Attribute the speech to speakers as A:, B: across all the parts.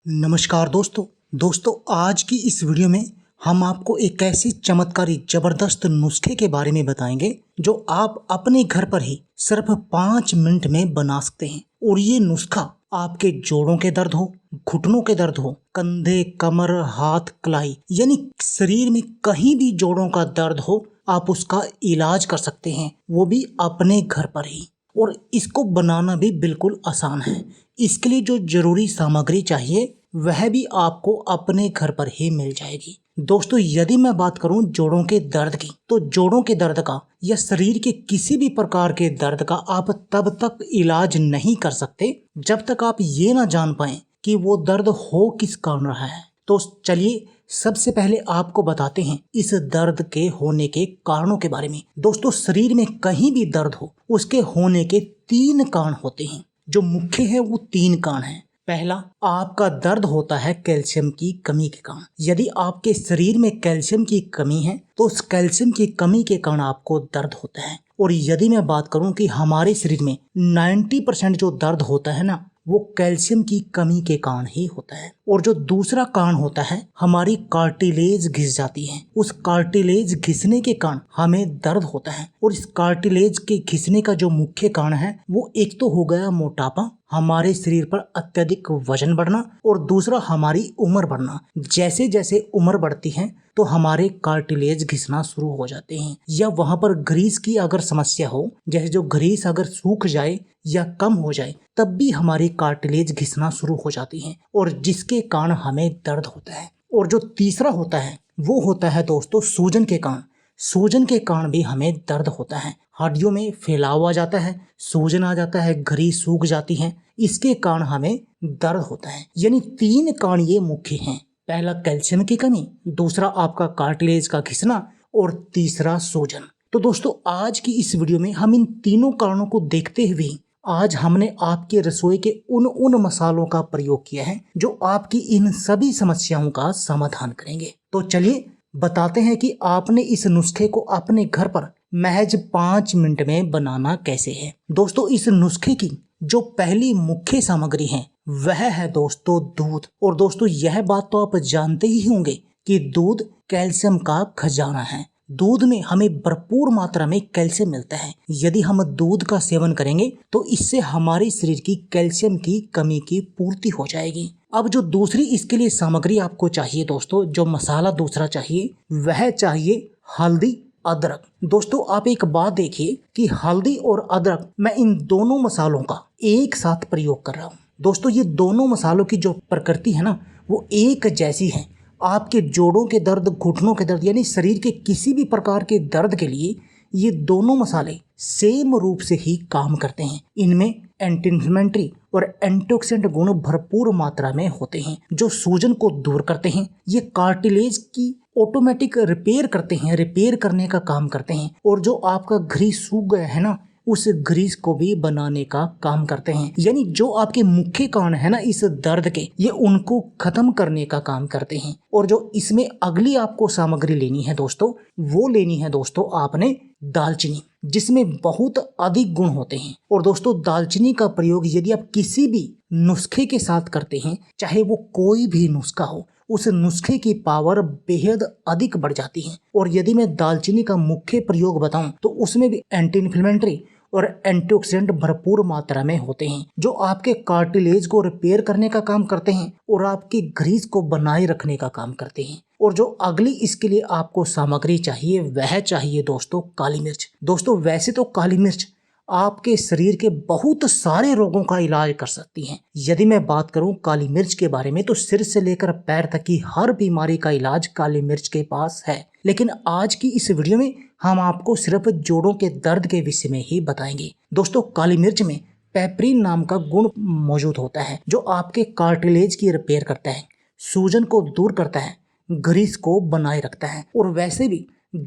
A: नमस्कार दोस्तों आज की इस वीडियो में हम आपको एक ऐसे चमत्कारी जबरदस्त नुस्खे के बारे में बताएंगे जो आप अपने घर पर ही सिर्फ 5 मिनट में बना सकते हैं। और ये नुस्खा आपके जोड़ों के दर्द हो, घुटनों के दर्द हो, कंधे, कमर, हाथ, कलाई यानी शरीर में कहीं भी जोड़ों का दर्द हो, आप उसका इलाज कर सकते हैं, वो भी अपने घर पर ही। और इसको बनाना भी बिल्कुल आसान है। इसके लिए जो जरूरी सामग्री चाहिए वह भी आपको अपने घर पर ही मिल जाएगी। दोस्तों, यदि मैं बात करूं जोड़ों के दर्द की, तो जोड़ों के दर्द का या शरीर के किसी भी प्रकार के दर्द का आप तब तक इलाज नहीं कर सकते जब तक आप ये ना जान पाएं कि वो दर्द हो किस कारण रहा है। तो चलिए सबसे पहले आपको बताते हैं इस दर्द के होने के कारणों के बारे में। दोस्तों, शरीर में कहीं भी दर्द हो, उसके होने के 3 कारण होते हैं। जो मुख्य है वो 3 कारण हैं। पहला, आपका दर्द होता है कैल्शियम की कमी के कारण। यदि आपके शरीर में कैल्शियम की कमी है तो उस कैल्शियम की कमी के कारण आपको दर्द होता है। और यदि मैं बात करूं कि हमारे शरीर में 90% जो दर्द होता है ना, वो कैल्शियम की कमी के कारण ही होता है। और जो दूसरा कारण होता है, हमारी कार्टिलेज घिस जाती है। उस कार्टिलेज घिसने के कारण हमें दर्द होता है। और इस कार्टिलेज के घिसने का जो मुख्य कारण है वो एक तो हो गया मोटापा, हमारे शरीर पर अत्यधिक वजन बढ़ना, और दूसरा हमारी उम्र बढ़ना। जैसे जैसे उम्र बढ़ती है तो हमारे कार्टिलेज घिसना शुरू हो जाते हैं। या वहां पर ग्रीस की अगर समस्या हो, जैसे जो ग्रीस अगर सूख जाए या कम हो जाए, तब भी हमारी कार्टिलेज घिसना शुरू हो जाती है, और जिसके कारण हमें दर्द होता है। और जो तीसरा होता है वो होता है दोस्तों सूजन के कारण। सूजन के कारण भी हमें दर्द होता है। हड्डियों में फैलाव आ जाता है, सूजन आ जाता है, ग्रीस सूख जाती है, इसके कारण हमें दर्द होता है। यानी 3 कारण ये मुख्य हैं। पहला कैल्शियम की कमी, दूसरा आपका कार्टिलेज का घिसना, और तीसरा सूजन। तो दोस्तों, आज की इस वीडियो में हम इन तीनों कारणों को देखते हुए आज हमने आपके रसोई के उन मसालों का प्रयोग किया है जो आपकी इन सभी समस्याओं का समाधान करेंगे। तो चलिए बताते हैं कि आपने इस नुस्खे को अपने घर पर महज 5 मिनट में बनाना कैसे है। दोस्तों, इस नुस्खे की जो पहली मुख्य सामग्री है वह है दोस्तों दूध। और दोस्तों, यह बात तो आप जानते ही होंगे कि दूध कैल्शियम का खजाना है। दूध में हमें भरपूर मात्रा में कैल्शियम मिलता है। यदि हम दूध का सेवन करेंगे तो इससे हमारे शरीर की कैल्शियम की कमी की पूर्ति हो जाएगी। अब जो दूसरी इसके लिए सामग्री आपको चाहिए दोस्तों, जो मसाला दूसरा चाहिए वह चाहिए हल्दी, अदरक। दोस्तों, आप एक बात देखिए कि हल्दी और अदरक, मैं इन दोनों मसालों का एक साथ प्रयोग कर रहा हूँ। दोस्तों, ये दोनों मसालों की जो प्रकृति है ना, वो एक जैसी है। आपके जोड़ों के दर्द, घुटनों के दर्द यानी शरीर के किसी भी प्रकार के दर्द के लिए ये दोनों मसाले सेम रूप से ही काम करते हैं। इनमें एंटी इन्फ्लेमेटरी और एंटीऑक्सीडेंट गुण भरपूर मात्रा में होते हैं जो सूजन को दूर करते हैं। ये कार्टिलेज की ऑटोमेटिक रिपेयर करते हैं, रिपेयर करने का काम करते हैं। और जो आपका ग्रीस सूख गया है ना, उस ग्रीस को भी बनाने का काम करते हैं। यानी जो आपके मुख्य कारण है ना इस दर्द के, ये उनको खत्म करने का काम करते हैं। और जो इसमें अगली आपको सामग्री लेनी है दोस्तों, वो लेनी है दोस्तों आपने दालचीनी, जिसमें बहुत अधिक गुण होते हैं। और दोस्तों, दालचीनी का प्रयोग यदि आप किसी भी नुस्खे के साथ करते हैं, चाहे वो कोई भी नुस्खा हो, उस नुस्खे की पावर बेहद अधिक बढ़ जाती है। और यदि मैं दालचीनी का मुख्य प्रयोग बताऊं तो उसमें भी एंटी इन्फ्लेमेटरी और एंटीऑक्सीडेंट भरपूर मात्रा में होते हैं जो आपके कार्टिलेज को रिपेयर करने का काम करते हैं और आपकी ग्रीस को बनाए रखने का काम करते हैं। और जो अगली इसके लिए आपको सामग्री चाहिए वह चाहिए दोस्तों काली मिर्च। दोस्तों, वैसे तो काली मिर्च आपके शरीर के बहुत सारे रोगों का इलाज कर सकती है। यदि मैं बात करूं काली मिर्च के बारे में तो सिर से लेकर पैर तक की हर बीमारी का इलाज काली मिर्च के पास है। लेकिन आज की इस वीडियो में हम आपको सिर्फ जोड़ों के दर्द के विषय में ही बताएंगे। दोस्तों, काली मिर्च में पेपरिन नाम का गुण मौजूद होता है जो आपके कार्टिलेज की रिपेयर करता है, सूजन को दूर करता है, ग्रीस को बनाए रखता है। और वैसे भी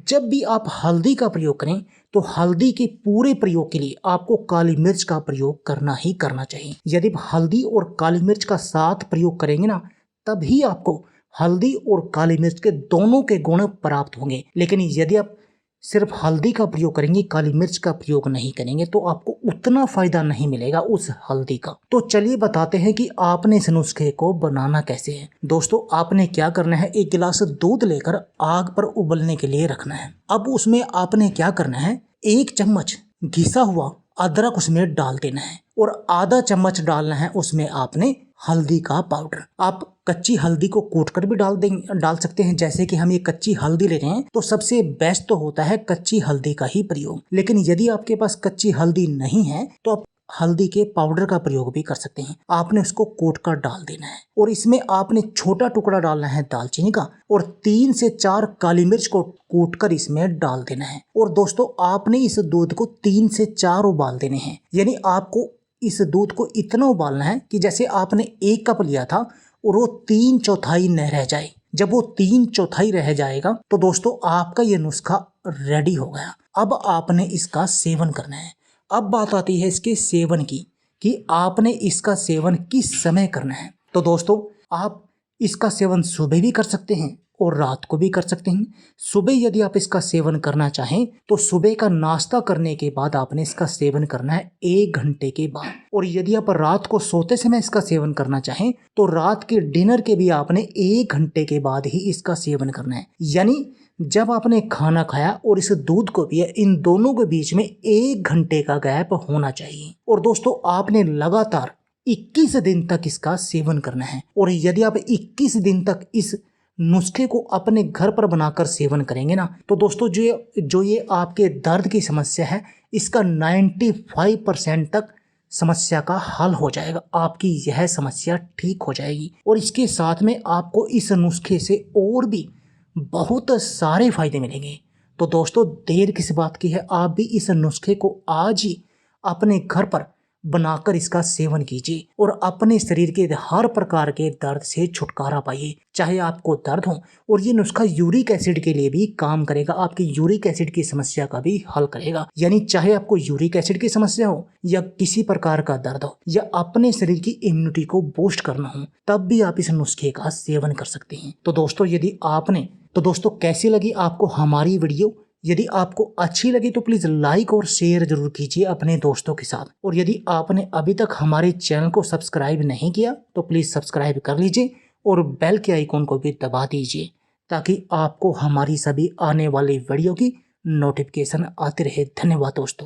A: जब भी आप हल्दी का प्रयोग करें तो हल्दी के पूरे प्रयोग के लिए आपको काली मिर्च का प्रयोग करना ही करना चाहिए। यदि आप हल्दी और काली मिर्च का साथ प्रयोग करेंगे ना, तभी आपको हल्दी और काली मिर्च के दोनों के गुण प्राप्त होंगे। लेकिन यदि आप सिर्फ हल्दी का प्रयोग करेंगे, काली मिर्च का प्रयोग नहीं करेंगे, तो आपको उतना फायदा नहीं मिलेगा उस हल्दी का। तो चलिए बताते हैं कि आपने इस नुस्खे को बनाना कैसे है। दोस्तों आपने क्या करना है, एक गिलास दूध लेकर आग पर उबलने के लिए रखना है। अब उसमें आपने क्या करना है, 1 चम्मच घिसा हुआ अदरक उसमें डाल देना है और आधा चम्मच डालना है उसमें आपने हल्दी का पाउडर। आप कच्ची हल्दी को कूट कर भी डाल सकते हैं। जैसे कि हम ये कच्ची हल्दी ले रहे हैं तो सबसे बेस्ट तो होता है कच्ची हल्दी का ही प्रयोग। लेकिन यदि आपके पास कच्ची हल्दी नहीं है तो आप हल्दी के पाउडर का प्रयोग भी कर सकते हैं। आपने उसको कूट कर डाल देना है और इसमें आपने छोटा टुकड़ा डालना है दालचीनी का और 3 से 4 काली मिर्च को कूट कर इसमें डाल देना है। और दोस्तों आपने इस दूध को 3 से 4 उबाल देने हैं। यानी आपको इस दूध को इतना उबालना है कि जैसे आपने 1 कप लिया था और वो 3/4 न रह जाए। जब वो 3/4 रह जाएगा तो दोस्तों आपका ये नुस्खा रेडी हो गया। अब आपने इसका सेवन करना है। अब बात आती है इसके सेवन की कि आपने इसका सेवन किस समय करना है। तो दोस्तों आप इसका सेवन सुबह भी कर सकते हैं और रात को भी कर सकते हैं। सुबह यदि आप इसका सेवन करना चाहें तो सुबह का नाश्ता करने के बाद आपने इसका सेवन करना है 1 घंटे के बाद। और यदि आप रात को सोते समय इसका सेवन करना चाहें तो रात के डिनर के भी आपने 1 घंटे के बाद ही इसका सेवन करना है। यानी जब आपने खाना खाया और इस दूध को पिया, इन दोनों के बीच में 1 घंटे का गैप होना चाहिए। और दोस्तों आपने लगातार 21 दिन तक इसका सेवन करना है। और यदि आप 21 दिन तक इस नुस्खे को अपने घर पर बनाकर सेवन करेंगे ना तो दोस्तों जो ये आपके दर्द की समस्या है इसका 95% तक समस्या का हल हो जाएगा। आपकी यह समस्या ठीक हो जाएगी। और इसके साथ में आपको इस नुस्खे से और भी बहुत सारे फायदे मिलेंगे। तो दोस्तों देर किस बात की है, आप भी इस नुस्खे को आज ही अपने घर पर बनाकर इसका सेवन कीजिए और अपने शरीर के हर प्रकार के दर्द से छुटकारा पाइए, चाहे आपको दर्द हो। और ये नुस्खा यूरिक एसिड के लिए भी काम करेगा, आपकी यूरिक एसिड की समस्या का भी हल करेगा। यानी चाहे आपको यूरिक एसिड की समस्या हो या किसी प्रकार का दर्द हो या अपने शरीर की इम्यूनिटी को बूस्ट करना हो, तब भी आप इस नुस्खे का सेवन कर सकते हैं। तो दोस्तों कैसी लगी आपको हमारी वीडियो? यदि आपको अच्छी लगी तो प्लीज़ लाइक और शेयर जरूर कीजिए अपने दोस्तों के साथ। और यदि आपने अभी तक हमारे चैनल को सब्सक्राइब नहीं किया तो प्लीज़ सब्सक्राइब कर लीजिए और बेल के आइकॉन को भी दबा दीजिए ताकि आपको हमारी सभी आने वाली वीडियो की नोटिफिकेशन आती रहे। धन्यवाद दोस्तों।